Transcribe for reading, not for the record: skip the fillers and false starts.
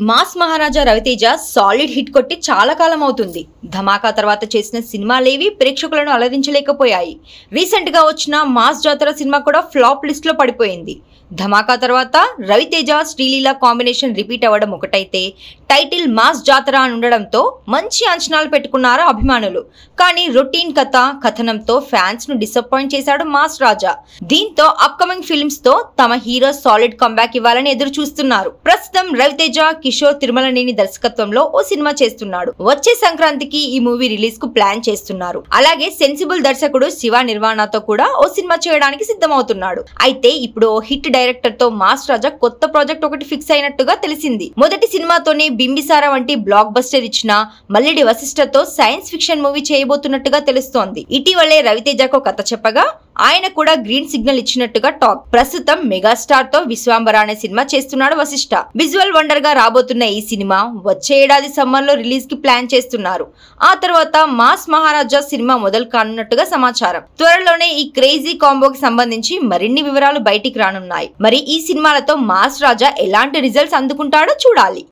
Mass మహారాజా Raviteja solid hit కొట్టి చాలా కాలం అవుతుంది. ధమాకా తర్వాత చేసిన సినిమాలేవి ప్రేక్షకులను అలరించలేకపోయాయి. రీసెంట్ గా వచ్చిన మాస్ జాతర సినిమా కూడా ఫ్లాప్ లిస్ట్ లో పడిపోయింది. ధమాకా తర్వాత రవితేజ శ్రీలీల కాంబినేషన్ రిపీట్ అవ్వడం ఒకటైతే టైటిల్ మాస్ జాతర అని ఉండడంతో మంచి అంచనాలు పెట్టుకున్నారు అభిమానులు. కానీ రొటీన్ కథనంతో ఫ్యాన్స్ ను డిసప్పాయింట్ చేశాడు మాస్ రాజా. దీంతో అప్కమింగ్ ఫిల్మ్స్ తో తమ హీరో సాలిడ్ కంబ్యాక్ ఇవ్వాలని ఎదురు చూస్తున్నారు. ప్రస్తుతం రవితేజ కిషోర్ తిరుమలనేని దర్శకత్వంలో ఓ సినిమా చేస్తున్నాడు. వచ్చే సంక్రాంతికి ఈ మూవీ రిలీజ్ కు ప్లాన్ చేస్తున్నారు. అలాగే సెన్సిబుల్ దర్శకుడు శివ నిర్వాణతో కూడా ఓ సినిమా చేయడానికి సిద్ధమవుతున్నాడు. అయితే ఇప్పుడు ఓ హిట్ డైరెక్టర్ తో మాస్ రాజా కొత్త ప్రాజెక్ట్ ఒకటి ఫిక్స్ అయినట్టుగా తెలిసింది. మొదటి సినిమాతోనే బింబిసార వంటి బ్లాక్ బస్టర్ ఇచ్చిన మల్లెడి వశిష్ఠతో సైన్స్ ఫిక్షన్ మూవీ చేయబోతున్నట్టుగా తెలుస్తోంది. ఇటీవలే రవితేజకు కథ చెప్పగా ఆయన కూడా గ్రీన్ సిగ్నల్ ఇచ్చినట్టుగా టాక్. ప్రస్తుతం మెగాస్టార్ తో విశ్వాంబర అనే సినిమా చేస్తున్నాడు వశిష్ఠ. విజువల్ వండర్ గా రాబోతున్న ఈ సినిమా వచ్చే ఏడాది సమ్మర్ లో రిలీజ్ కి ప్లాన్ చేస్తున్నారు. ఆ తర్వాత మాస్ మహారాజా సినిమా మొదలు కానున్నట్టుగా సమాచారం. త్వరలోనే ఈ క్రేజీ కాంబోకి సంబంధించి మరిన్ని వివరాలు బయటికి రానున్నాయి. మరి ఈ సినిమాలతో మాస్ రాజా ఎలాంటి రిజల్ట్స్ అందుకుంటాడో చూడాలి.